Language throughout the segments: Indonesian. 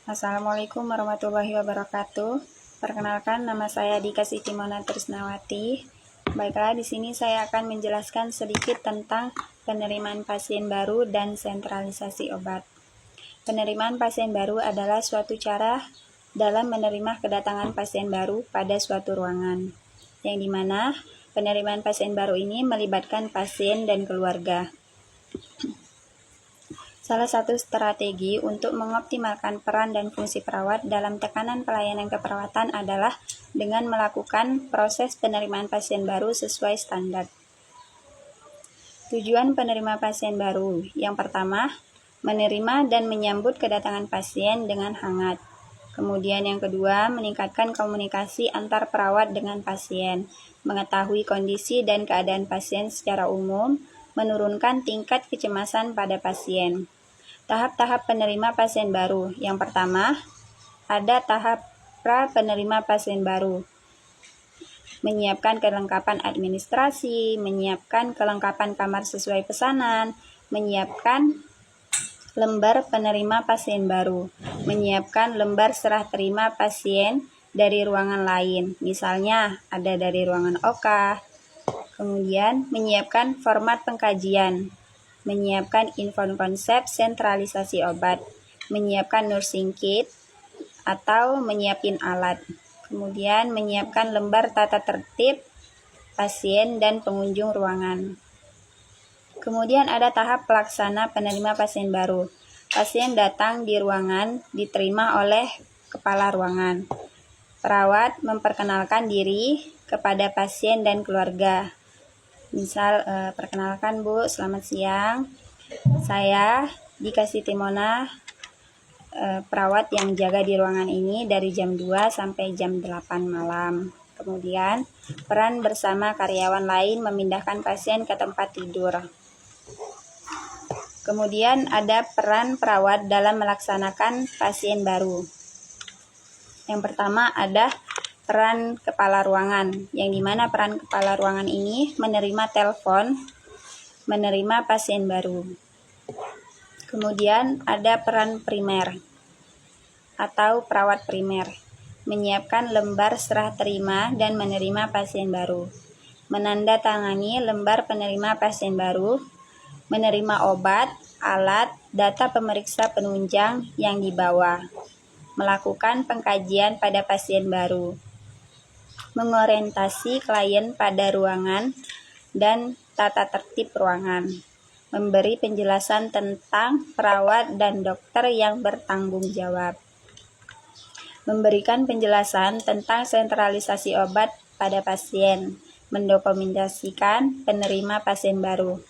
Assalamualaikum warahmatullahi wabarakatuh. Perkenalkan, nama saya Dika Siti Mona Trisnawati. Baiklah, di sini saya akan menjelaskan sedikit tentang penerimaan pasien baru dan sentralisasi obat. Penerimaan pasien baru adalah suatu cara dalam menerima kedatangan pasien baru pada suatu ruangan, yang dimana penerimaan pasien baru ini melibatkan pasien dan keluarga. Salah satu strategi untuk mengoptimalkan peran dan fungsi perawat dalam tekanan pelayanan keperawatan adalah dengan melakukan proses penerimaan pasien baru sesuai standar. Tujuan penerima pasien baru: yang pertama, menerima dan menyambut kedatangan pasien dengan hangat. Kemudian yang kedua, meningkatkan komunikasi antar perawat dengan pasien, mengetahui kondisi dan keadaan pasien secara umum, menurunkan tingkat kecemasan pada pasien. Tahap-tahap penerima pasien baru. Yang pertama, ada tahap pra-penerima pasien baru. Menyiapkan kelengkapan administrasi, menyiapkan kelengkapan kamar sesuai pesanan, menyiapkan lembar penerima pasien baru, menyiapkan lembar serah terima pasien dari ruangan lain, misalnya ada dari ruangan OK, kemudian menyiapkan format pengkajian, menyiapkan info konsep sentralisasi obat, menyiapkan nursing kit atau menyiapin alat, kemudian menyiapkan lembar tata tertib pasien dan pengunjung ruangan. Kemudian ada tahap pelaksana penerima pasien baru. Pasien datang di ruangan, diterima oleh kepala ruangan. Perawat memperkenalkan diri kepada pasien dan keluarga. Misal, perkenalkan Bu, selamat siang. Saya Dika Siti Mona, perawat yang jaga di ruangan ini dari jam 2 sampai jam 8 malam. Kemudian, peran bersama karyawan lain memindahkan pasien ke tempat tidur. Kemudian ada peran perawat dalam melaksanakan pasien baru. Yang pertama ada peran kepala ruangan, yang dimana peran kepala ruangan ini menerima telepon, menerima pasien baru. Kemudian ada peran primer atau perawat primer, menyiapkan lembar serah terima dan menerima pasien baru, menandatangani lembar penerima pasien baru, menerima obat, alat, data pemeriksa penunjang yang dibawa, melakukan pengkajian pada pasien baru, mengorientasi klien pada ruangan dan tata tertib ruangan, memberi penjelasan tentang perawat dan dokter yang bertanggung jawab, memberikan penjelasan tentang sentralisasi obat pada pasien, mendokumentasikan penerima pasien baru.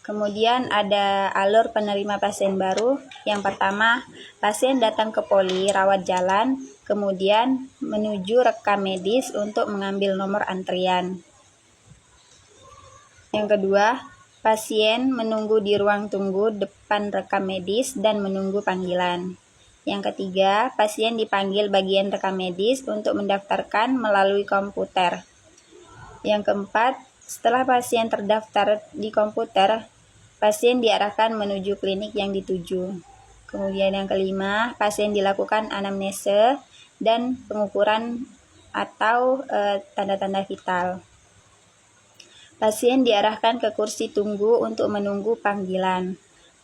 Kemudian ada alur penerima pasien baru. Yang pertama, pasien datang ke poli rawat jalan, kemudian menuju rekam medis untuk mengambil nomor antrian. Yang kedua, pasien menunggu di ruang tunggu depan rekam medis dan menunggu panggilan. Yang ketiga, pasien dipanggil bagian rekam medis untuk mendaftarkan melalui komputer. Yang keempat, setelah pasien terdaftar di komputer, pasien diarahkan menuju klinik yang dituju. Kemudian yang kelima, pasien dilakukan anamnese dan pengukuran atau tanda-tanda vital. Pasien diarahkan ke kursi tunggu untuk menunggu panggilan.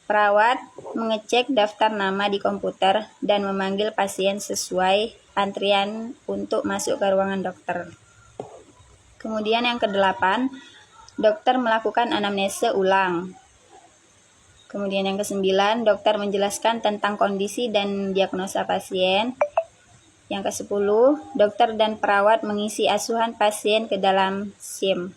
Perawat mengecek daftar nama di komputer dan memanggil pasien sesuai antrian untuk masuk ke ruangan dokter. Kemudian yang kedelapan, dokter melakukan anamnese ulang. Kemudian yang kesembilan, dokter menjelaskan tentang kondisi dan diagnosa pasien. Yang kesepuluh, dokter dan perawat mengisi asuhan pasien ke dalam SIM.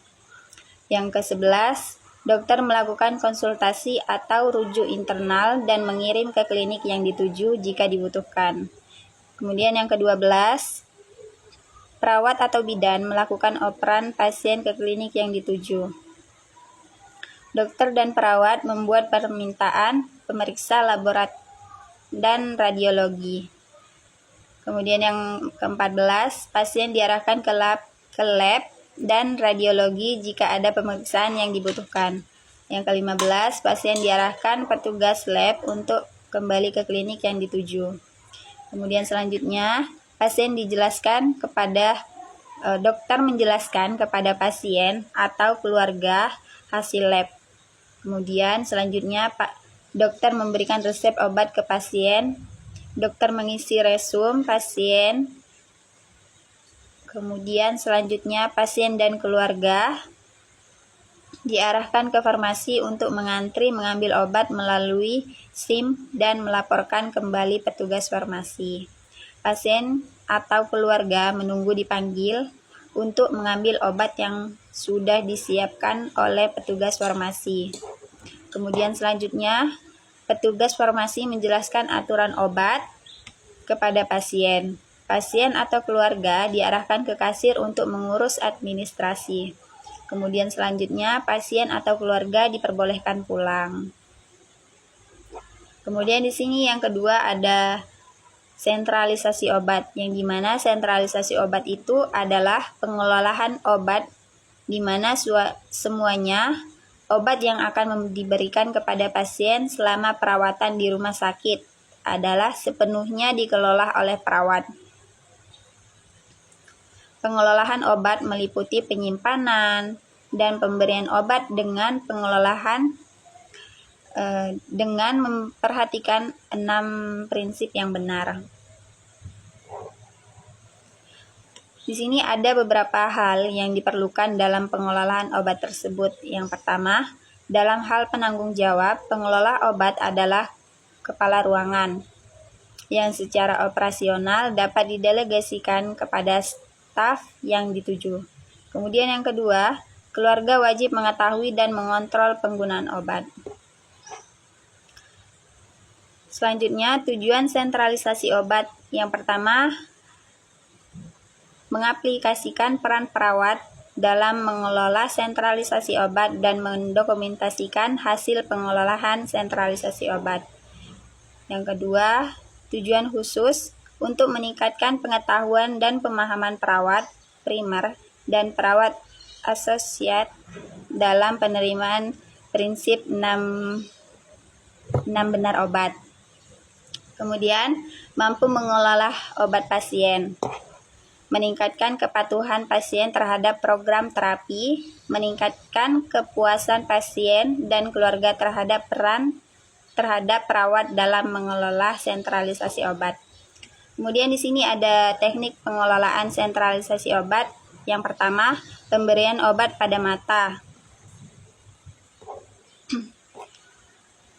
Yang kesebelas, dokter melakukan konsultasi atau rujuk internal dan mengirim ke klinik yang dituju jika dibutuhkan. Kemudian yang ke-12, perawat atau bidan melakukan operan pasien ke klinik yang dituju. Dokter dan perawat membuat permintaan pemeriksa laboratorium dan radiologi. Kemudian yang ke-14, pasien diarahkan ke lab dan radiologi jika ada pemeriksaan yang dibutuhkan. Yang ke-15, pasien diarahkan petugas lab untuk kembali ke klinik yang dituju. Kemudian selanjutnya, dokter menjelaskan kepada pasien atau keluarga hasil lab. Kemudian selanjutnya dokter memberikan resep obat ke pasien. Dokter mengisi resum pasien. Kemudian selanjutnya pasien dan keluarga diarahkan ke farmasi untuk mengantri mengambil obat melalui SIM dan melaporkan kembali petugas farmasi. Pasien atau keluarga menunggu dipanggil untuk mengambil obat yang sudah disiapkan oleh petugas farmasi. Kemudian selanjutnya, petugas farmasi menjelaskan aturan obat kepada pasien. Pasien atau keluarga diarahkan ke kasir untuk mengurus administrasi. Kemudian selanjutnya, pasien atau keluarga diperbolehkan pulang. Kemudian di sini yang kedua ada sentralisasi obat, yang dimana sentralisasi obat itu adalah pengelolaan obat, dimana semuanya obat yang akan diberikan kepada pasien selama perawatan di rumah sakit adalah sepenuhnya dikelola oleh perawat. Pengelolaan obat meliputi penyimpanan dan pemberian obat dengan dengan memperhatikan 6 prinsip yang benar. Di sini ada beberapa hal yang diperlukan dalam pengelolaan obat tersebut. Yang pertama, dalam hal penanggung jawab, pengelola obat adalah kepala ruangan yang secara operasional dapat didelegasikan kepada staf yang dituju. Kemudian yang kedua, keluarga wajib mengetahui dan mengontrol penggunaan obat. Selanjutnya, tujuan sentralisasi obat. Yang pertama, mengaplikasikan peran perawat dalam mengelola sentralisasi obat dan mendokumentasikan hasil pengelolaan sentralisasi obat. Yang kedua, tujuan khusus untuk meningkatkan pengetahuan dan pemahaman perawat primer dan perawat asosiat dalam penerimaan prinsip 6 benar obat. Kemudian, mampu mengelola obat pasien, meningkatkan kepatuhan pasien terhadap program terapi, meningkatkan kepuasan pasien dan keluarga terhadap perawat dalam mengelola sentralisasi obat. Kemudian di sini ada teknik pengelolaan sentralisasi obat. Yang pertama, pemberian obat pada mata.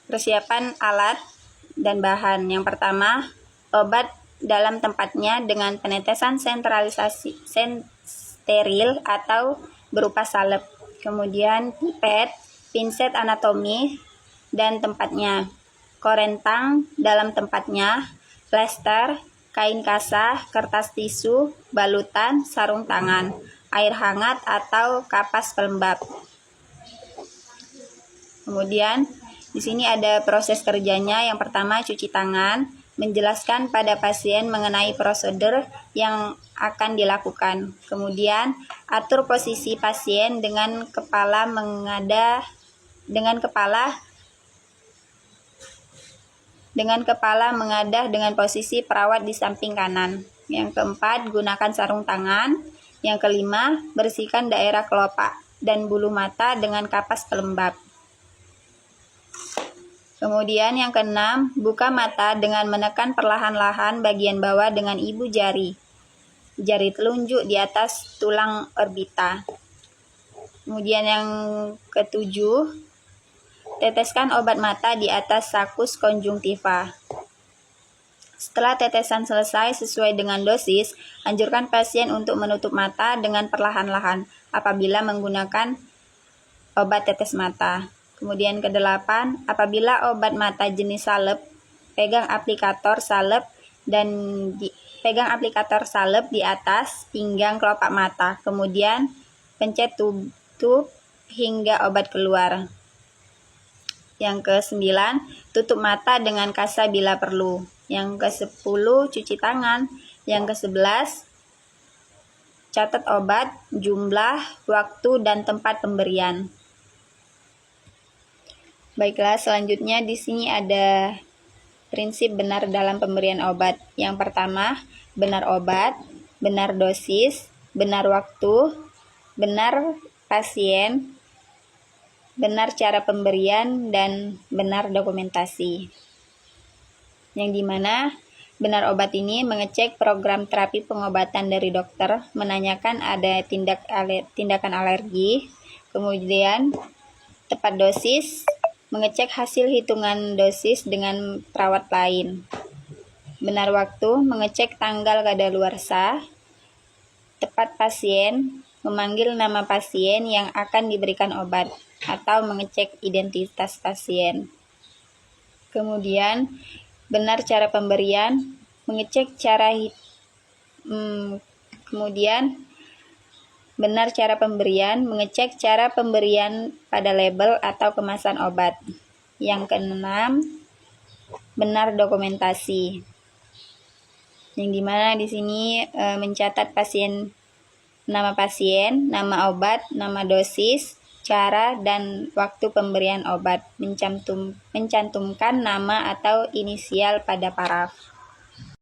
Persiapan alat dan bahan. Yang pertama, obat dalam tempatnya dengan penetesan steril atau berupa salep. Kemudian pipet, pinset anatomi dan tempatnya, korentang dalam tempatnya, plester, kain kasah, kertas tisu, balutan, sarung tangan, air hangat atau kapas pelembab. Kemudian di sini ada proses kerjanya. Yang pertama, cuci tangan, menjelaskan pada pasien mengenai prosedur yang akan dilakukan. Kemudian atur posisi pasien dengan kepala mengadah dengan posisi perawat di samping kanan. Yang keempat, gunakan sarung tangan. Yang kelima, bersihkan daerah kelopak dan bulu mata dengan kapas pelembab. Kemudian yang keenam, buka mata dengan menekan perlahan-lahan bagian bawah dengan ibu jari telunjuk di atas tulang orbita. Kemudian yang ketujuh, teteskan obat mata di atas sakus konjungtiva. Setelah tetesan selesai sesuai dengan dosis, anjurkan pasien untuk menutup mata dengan perlahan-lahan apabila menggunakan obat tetes mata. Kemudian ke-8, apabila obat mata jenis salep, pegang aplikator salep di atas pinggang kelopak mata. Kemudian pencet tub hingga obat keluar. Yang ke-9, tutup mata dengan kasa bila perlu. Yang ke-10, cuci tangan. Yang ke-11, catat obat, jumlah, waktu, dan tempat pemberian. Baiklah, selanjutnya di sini ada prinsip benar dalam pemberian obat. Yang pertama, benar obat, benar dosis, benar waktu, benar pasien, benar cara pemberian, dan benar dokumentasi. Yang dimana benar obat ini mengecek program terapi pengobatan dari dokter, menanyakan ada tindakan alergi, kemudian tepat dosis, mengecek hasil hitungan dosis dengan perawat lain. Benar waktu, mengecek tanggal kadaluarsa. Tepat pasien, memanggil nama pasien yang akan diberikan obat atau mengecek identitas pasien. Kemudian benar cara pemberian, mengecek cara pemberian pada label atau kemasan obat. Yang keenam, benar dokumentasi. Yang dimana di sini mencatat nama pasien, nama obat, nama dosis, cara dan waktu pemberian obat, mencantumkan nama atau inisial pada paraf.